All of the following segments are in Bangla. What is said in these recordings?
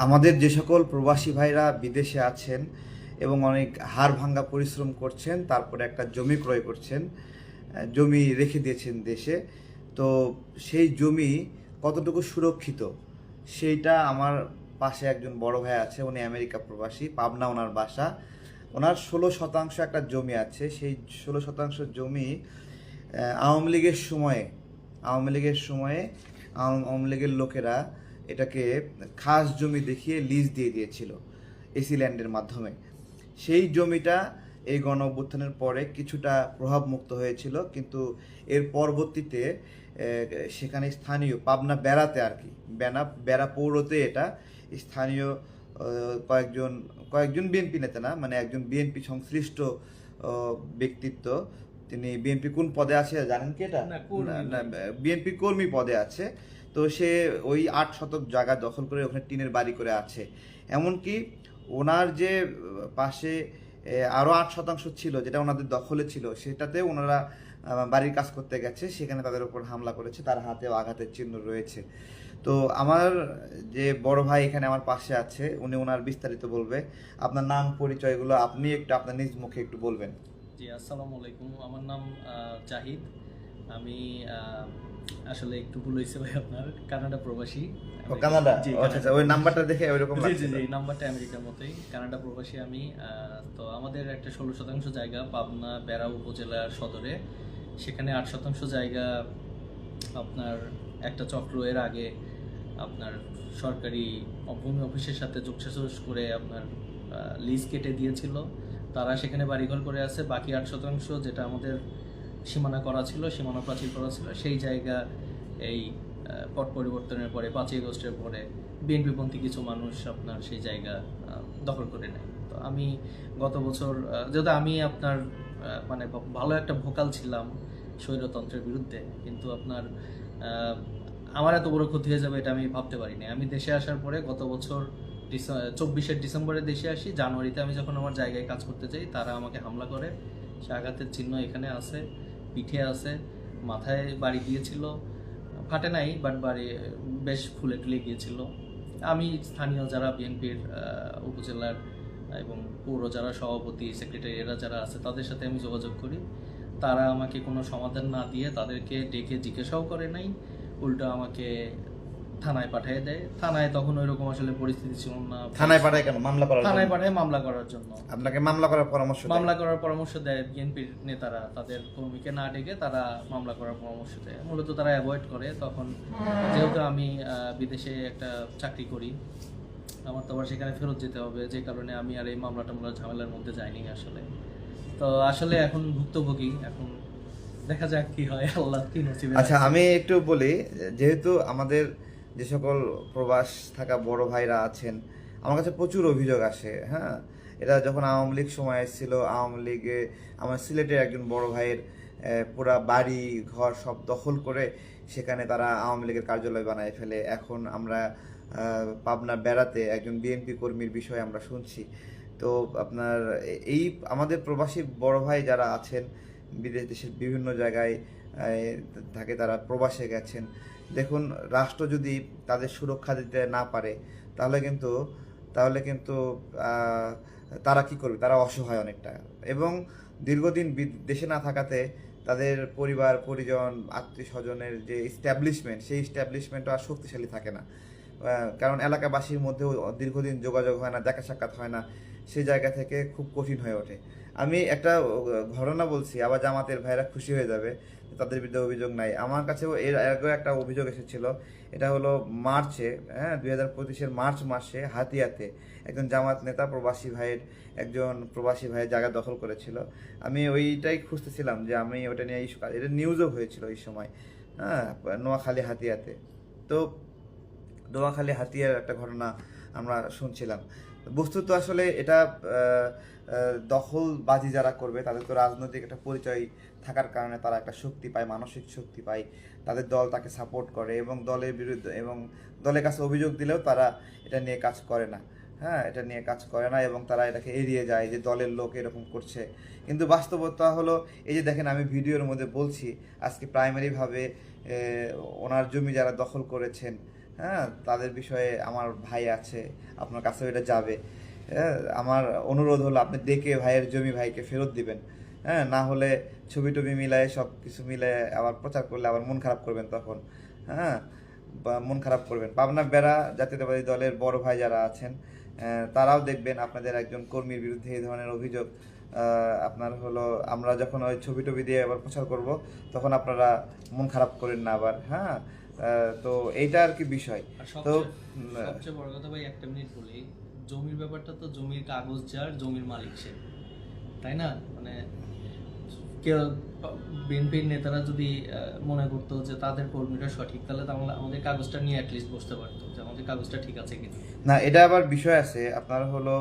আমাদের যে সকল প্রবাসী ভাইরা বিদেশে আছেন এবং অনেক হাড় ভাঙ্গা পরিশ্রম করছেন, তারপরে একটা জমি ক্রয় করছেন, জমি রেখে দিয়েছেন দেশে, তো সেই জমি কতটুকু সুরক্ষিত সেইটা আমার পাশে একজন বড় ভাই আছে, উনি আমেরিকা প্রবাসী, পাবনা ওনার বাসা। ওনার 16% একটা জমি আছে। সেই 16% জমি আওয়ামী লীগের সময়ে আওয়ামী লীগের সময়ে আওয়ামী লীগের লোকেরা এটাকে খাস জমি দেখিয়ে লিজ দিয়ে দিয়েছিল এসি ল্যান্ডের মাধ্যমে। সেই জমিটা এই গণ অভ্যুত্থানের পরে কিছুটা প্রভাবমুক্ত হয়েছিল, কিন্তু এর পরবর্তীতে সেখানে স্থানীয় পাবনা বেড়াতে আর কি বেড়া পৌরতে এটা স্থানীয় কয়েকজন কয়েকজন বিএনপি নেতা না, মানে একজন বিএনপি সংশ্লিষ্ট ব্যক্তিত্ব, তিনি বিএনপি কোন পদে আছে জানেন কি? এটা না, বিএনপি কর্মী পদে আছে। তো সে ওই 8 শতক জায়গা দখল করে ওখানে টিনের বাড়ি করে আছে। এমনকি ওনার যে পাশে আরও 8% ছিল যেটা ওনাদের দখলে ছিল, সেটাতে ওনারা বাড়ির কাজ করতে গেছে, সেখানে তাদের উপর হামলা করেছে, তার হাতেও আঘাতের চিহ্ন রয়েছে। তো আমার যে বড় ভাই এখানে আমার পাশে আছে, উনি ওনার বিস্তারিত বলবে। আপনার নাম পরিচয়গুলো আপনি একটু আপনার নিজ মুখে একটু বলবেন। জি, আসসালামু আলাইকুম। আমার নাম জাহিদ। আমি আসলে একটু ভুল হয়েছে ভাই, আপনার কানাডা প্রবাসী। কানাডা? জি, আচ্ছা আচ্ছা, ওই নাম্বারটা দেখে ওইরকম জি জি লাগছে। জি, নাম্বারটা আমেরিকার মতোই। কানাডা প্রবাসী আমি। তো আমাদের একটা 16% জায়গা পাবনা বেড়া উপজেলা সদরে, সেখানে 8% জায়গা আপনার একটা চক্র এর আগে আপনার সরকারি ভূমি অফিসের সাথে যোগসাজশ করে আপনার লিজ কেটে দিয়েছিল। তারা সেখানে বাড়িঘর করে আছে। বাকি 8% যেটা আমাদের সীমানা করা ছিল, সীমানা প্রাচীর করা ছিল, সেই জায়গা এই পট পরিবর্তনের পরে 5ই আগস্টের পরে বিএনপিপন্থী কিছু মানুষ আপনার সেই জায়গা দখল করে নেয়। তো আমি গত বছর যেহেতু আমি আপনার মানে ভালো একটা ভোকাল ছিলাম স্বৈরতন্ত্রের বিরুদ্ধে, কিন্তু আপনার আমার এত বড় ক্ষতি হয়ে যাবে এটা আমি ভাবতে পারিনি। আমি দেশে আসার পরে গত বছর 24 ডিসেম্বরে দেশে আসি। জানুয়ারিতে আমি যখন আমার জায়গায় কাজ করতে যাই, তারা আমাকে হামলা করে। সে আঘাতের চিহ্ন এখানে আছে, পিঠে আছে, মাথায় বাড়ি গিয়েছিল, ফাটে নাই বাট বাড়ি বেশ ফুলে টুলে গিয়েছিল। আমি স্থানীয় যারা বিএনপির উপজেলার এবং পৌর যারা সভাপতি সেক্রেটারি এরা যারা আছে তাদের সাথে আমি যোগাযোগ করি। তারা আমাকে কোনো সমাধান না দিয়ে তাদেরকে ডেকে জিজ্ঞাসাও করে নাই, উল্টো আমাকে থানায় পাঠিয়ে দেয়। থানায় তখন ওইরকম আসলে পরিস্থিতি ছিল না। থানায় পাঠায় কেন? মামলা করার থানায় জন্য? পাঠায় মামলা করার জন্য। আপনাকে মামলা করার পরামর্শ দেয়? মামলা করার পরামর্শ দেয় বিএনপির নেতারা, তাদের কর্মীকে না ডেকে তারা মামলা করার পরামর্শ দেয়। মূলত তারা অ্যাভয়েড করে। তখন যেহেতু আমি বিদেশে একটা চাকরি করি, আমার তো আবার সেখানে ফেরত যেতে হবে, যে কারণে আমি আর এই মামলা টামলার ঝামেলার মধ্যে যাইনি আসলে। তো আসলে এখন ভুক্তভোগী, এখন দেখা যাক কি হয়, আল্লাহ কি নসিবে। আচ্ছা, আমি একটু বলি, যেহেতু আমাদের যে সকল প্রবাস থাকা বড় ভাইরা আছেন, আমার কাছে প্রচুর অভিযোগ আসে। হ্যাঁ, এটা যখন আওয়ামী লীগ সময় এসেছিল, আওয়ামী লীগে আমার সিলেটের একজন বড় ভাইয়ের পুরা বাড়ি ঘর সব দখল করে সেখানে তারা আওয়ামী লীগের কার্যালয় বানায় ফেলে। এখন আমরা পাবনা বেড়াতে একজন বিএনপি কর্মীর বিষয়ে আমরা শুনছি। তো আপনার এই আমাদের প্রবাসী বড় ভাই যারা আছেন বিদেশ দেশের বিভিন্ন জায়গায় থাকে, তারা প্রবাসে গেছেন, দেখুন রাষ্ট্র যদি তাদের সুরক্ষা দিতে না পারে তাহলে কিন্তু তারা কি করবে? তারা অসহায় অনেকটা, এবং দীর্ঘদিন দেশে না থাকাতে তাদের পরিবার পরিজন আত্মীয় স্বজনের যে ইস্টাবলিশমেন্ট, সেই ইস্টাবলিশমেন্টও আর শক্তিশালী থাকে না। কারণ এলাকাবাসীর মধ্যেও দীর্ঘদিন যোগাযোগ হয় না, দেখা সাক্ষাৎ হয় না, সেই জায়গা থেকে খুব কঠিন হয়ে ওঠে। আমি একটা ঘটনা বলছি, আবার জামাতের ভাইরা খুশি হয়ে যাবে, তাদের বিরুদ্ধে অভিযোগ নাই। আমার কাছেও এর আগেও একটা অভিযোগ এসেছিল। এটা হলো মার্চে, 2025-এর মার্চ মাসে হাতিয়াতে একজন জামাত নেতা একজন প্রবাসী ভাইয়ের জায়গা দখল করেছিল। আমি ওইটাই খুঁজতেছিলাম যে আমি ওটা নিয়ে এটা নিউজও হয়েছিল এই সময়। হ্যাঁ, নোয়াখালী হাতিয়াতে। তো নোয়াখালী হাতিয়ার একটা ঘটনা আমরা শুনছিলাম। বস্তুত আসলে এটা দখলবাজি যারা করবে তাদের তো রাজনৈতিক একটা পরিচয় থাকার কারণে তারা একটা শক্তি পায়, মানসিক শক্তি পায়, তাদের দল তাকে সাপোর্ট করে, এবং দলের বিরুদ্ধে এবং দলের কাছে অভিযোগ দিলেও তারা এটা নিয়ে কাজ করে না। হ্যাঁ, এটা নিয়ে কাজ করে না এবং তারা এটাকে এড়িয়ে যায় যে দলের লোক এরকম করছে। কিন্তু বাস্তবতা হলো, এই যে দেখেন আমি ভিডিওর মধ্যে বলছি, আজকে প্রাইমারিভাবে ওনার জমি যারা দখল করেছেন হ্যাঁ, তাদের বিষয়ে আমার ভাই আছে, আপনার কাছেও এটা যাবে। হ্যাঁ, আমার অনুরোধ হলো আপনি দেখে ভাইয়ের জমি ভাইকে ফেরত দিবেন। হ্যাঁ, না হলে ছবি টবি মিলায়ে সব কিছু মিলায়ে আবার প্রচার করলে আবার মন খারাপ করবেন তখন। হ্যাঁ, বা মন খারাপ করবেন। পাবনা বেড়া জাতীয়তাবাদী দলের বড় ভাই যারা আছেন, তারাও দেখবেন আপনাদের একজন কর্মীর বিরুদ্ধে এই ধরনের অভিযোগ আপনার হলো, আমরা যখন ওই ছবি টবি দিয়ে আবার প্রচার করব তখন আপনারা মন খারাপ করেন না আবার। হ্যাঁ, তো এইটা আর কি বিষয়। আর তো সবচেয়ে বড় কথা ভাই, একটা মিনিট বলি, জমির ব্যাপারটা তো জমির কাগজ যার, জমির মালিক সে, তাই না? মানে কেউ বিএনপির নেতারা যদি মনে করতো যে তাদের কর্মীরা সঠিক, তাহলে তো আমাদের কাগজটা নিয়ে অ্যাটলিস্ট বসতে পারতো যে আমাদের কাগজটা ঠিক আছে কিনা। না, এটা আবার বিষয় আছে আপনার হলো,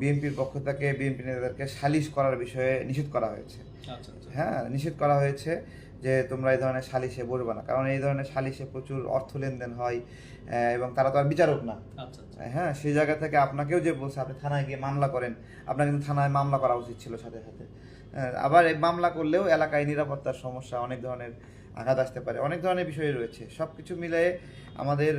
বিএনপির পক্ষ থেকে বিএনপি নেতাদেরকে সালিশ করার বিষয়ে নিষেধ করা হয়েছে। আচ্ছা আচ্ছা। হ্যাঁ, নিষেধ করা হয়েছে যে তোমরা এই ধরনের সালিশে বসবে না, কারণ এই ধরনের সালিশে প্রচুর অর্থ লেনদেন হয়, এবং তারা তো আর বিচারক না। আচ্ছা আচ্ছা। হ্যাঁ, সেই জায়গা থেকে আপনাকেও যে বলছে আপনি থানায় গিয়ে মামলা করেন, আপনার কিন্তু থানায় মামলা করা উচিত ছিল সাথে সাথে। আবার এই মামলা করলেও এলাকায় নিরাপত্তার সমস্যা, অনেক ধরনের আঘাত আসতে পারে, অনেক ধরনের বিষয় রয়েছে। সব কিছু মিলিয়ে আমাদের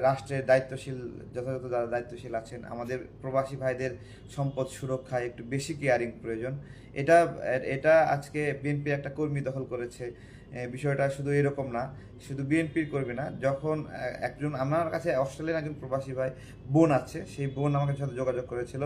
রাষ্ট্রের দায়িত্বশীল, যথাযথ যারা দায়িত্বশীল আছেন, আমাদের প্রবাসী ভাইদের সম্পদ সুরক্ষায় একটু বেশি কেয়ারিং প্রয়োজন। এটা এটা আজকে বিএনপির একটা কর্মী দখল করেছে, বিষয়টা শুধু এরকম না, শুধু বিএনপির কর্মী না। যখন একজন আমার কাছে অস্ট্রেলিয়ান একজন প্রবাসী ভাই বোন আছে, সেই বোন আমাকে সাথে যোগাযোগ করেছিল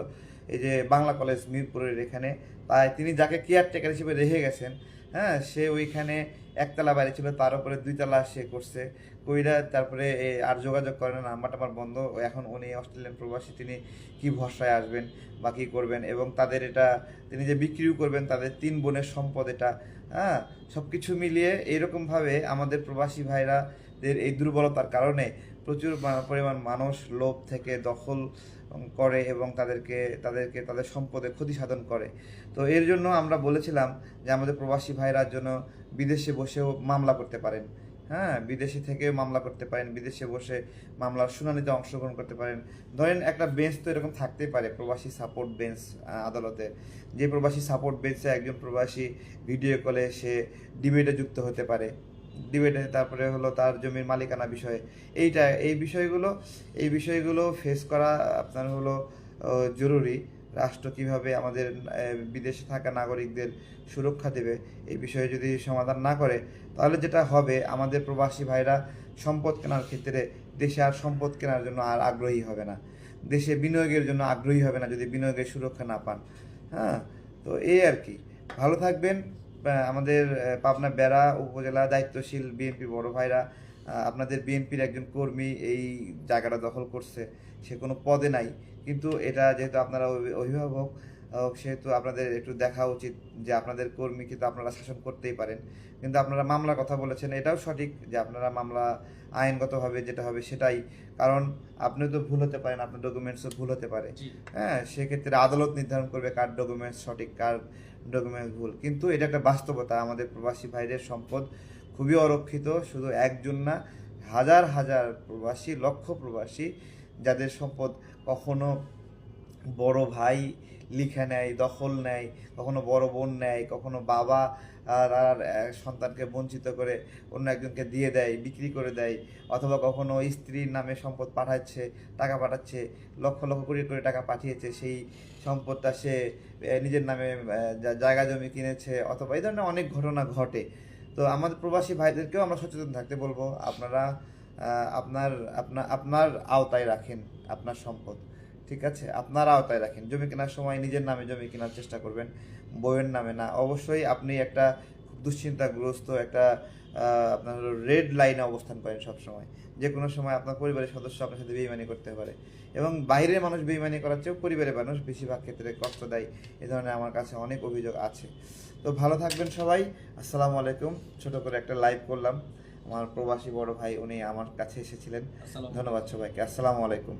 এই যে বাংলা কলেজ মিরপুরের এখানে, তাই তিনি যাকে কেয়ারটেকার হিসেবে রেখে গেছেন, হ্যাঁ, সে ওইখানে একতলা বাড়ি ছিল, তার উপরে দুইতলা সে করছে কইরা, তারপরে আর যোগাযোগ করে না, নাম্বারটা আমার বন্ধ। এখন উনি অস্ট্রেলিয়ান প্রবাসী, তিনি কি ভরসায় আসবেন বা কী করবেন, এবং তাদের এটা তিনি যে বিক্রিও করবেন, তাদের 3 বোনের সম্পদ এটা। হ্যাঁ, সব কিছু মিলিয়ে এইরকমভাবে আমাদের প্রবাসী ভাইরাদের এই দুর্বলতার কারণে প্রচুর পরিমাণ মানুষ লোভ থেকে দখল করে এবং তাদেরকে তাদেরকে তাদের সম্পদে ক্ষতি সাধন করে। তো এর জন্য আমরা বলেছিলাম যে আমাদের প্রবাসী ভাইরার জন্য বিদেশে বসেও মামলা করতে পারেন। হ্যাঁ, বিদেশে থেকেও মামলা করতে পারেন, বিদেশে বসে মামলার শুনানিতে অংশগ্রহণ করতে পারেন। ধরেন একটা বেঞ্চ তো এরকম থাকতেই পারে, প্রবাসী সাপোর্ট বেঞ্চ আদালতে, যে প্রবাসী সাপোর্ট বেঞ্চে একজন প্রবাসী ভিডিও কলে সে ডিবেটে যুক্ত হতে পারে, ডিবেটে তারপরে হলো তার জমির মালিকানা বিষয়ে। এই বিষয়গুলো ফেস করা আপনার হলো জরুরি। রাষ্ট্র কিভাবে আমাদের বিদেশে থাকা নাগরিকদের সুরক্ষা দেবে, এই বিষয়ে যদি সমাধান না করে, তাহলে যেটা হবে, আমাদের প্রবাসী ভাইরা সম্পদ কেনার ক্ষেত্রে দেশে আর সম্পদ কেনার জন্য আর আগ্রহী হবে না, দেশে বিনিয়োগের জন্য আগ্রহী হবে না যদি বিনিয়োগের সুরক্ষা না পান। হ্যাঁ, তো এই আর কি। ভালো থাকবেন। আমাদের পাবনা বেড়া উপজেলা দায়িত্বশীল বিএনপি বড় ভাইরা, আপনাদের বিএনপির একজন কর্মী এই জায়গাটা দখল করছে, সে কোনো পদে নাই, কিন্তু এটা যেহেতু আপনারা অভিভাবক, সেহেতু আপনাদের একটু দেখা উচিত যে আপনাদের কর্মীকে তো আপনারা শাসন করতেই পারেন, কিন্তু আপনারা মামলার কথা বলেছেন, এটাও সঠিক যে আপনারা মামলা আইনগতভাবে যেটা হবে সেটাই, কারণ আপনিও তো ভুল হতে পারেন, আপনার ডকুমেন্টসও ভুল হতে পারে। হ্যাঁ, সেক্ষেত্রে আদালত নির্ধারণ করবে কার ডকুমেন্টস সঠিক, কার ডকুমেন্টস ভুল। কিন্তু এটা একটা বাস্তবতা, আমাদের প্রবাসী ভাইদের সম্পদ খুবই অরক্ষিত, শুধু একজন না, হাজার হাজার প্রবাসী, লক্ষ প্রবাসী যাদের সম্পদ কখনো বড় ভাই লিখে নেয়, দখল নেয়, কখনো বড় বোন নেয়, কখনো বাবা আর সন্তানকে বঞ্চিত করে অন্য একজনকে দিয়ে দেয়, বিক্রি করে দেয়, অথবা কখনো স্ত্রীর নামে সম্পদ পাঠাচ্ছে, টাকা পাঠাচ্ছে, লক্ষ লক্ষ কোটি কোটি টাকা পাঠিয়েছে, সেই সম্পদটা সে নিজের নামে জায়গা জমি কিনেছে, অথবা এই ধরনের অনেক ঘটনা ঘটে। তো আমাদের প্রবাসী ভাইদেরকেও আমরা সচেতন থাকতে বলবো, আপনারা আপনার আপনার আপনার আওতায় রাখেন আপনার সম্পদ, ঠিক আছে, আপনার আওতায় রাখেন। জমি কেনার সময় নিজের নামে জমি কেনার চেষ্টা করবেন, বইয়ের নামে না। অবশ্যই আপনি একটা খুব দুশ্চিন্তাগ্রস্ত একটা আপনার রেড লাইনে অবস্থান করেন সবসময়, যে কোনো সময় আপনার পরিবারের সদস্য আপনার সাথে বেইমানি করতে পারে, এবং বাইরের মানুষ বেইমানি করার চেয়েও পরিবারের মানুষ বেশিরভাগ ক্ষেত্রে কষ্ট দেয়, এ ধরনের আমার কাছে অনেক অভিযোগ আছে। তো ভালো থাকবেন সবাই, আসসালামু আলাইকুম। ছোট করে একটা লাইভ করলাম, আমার প্রবাসী বড় ভাই উনি আমার কাছে এসেছিলেন। ধন্যবাদ সবাইকে, আসসালামু আলাইকুম।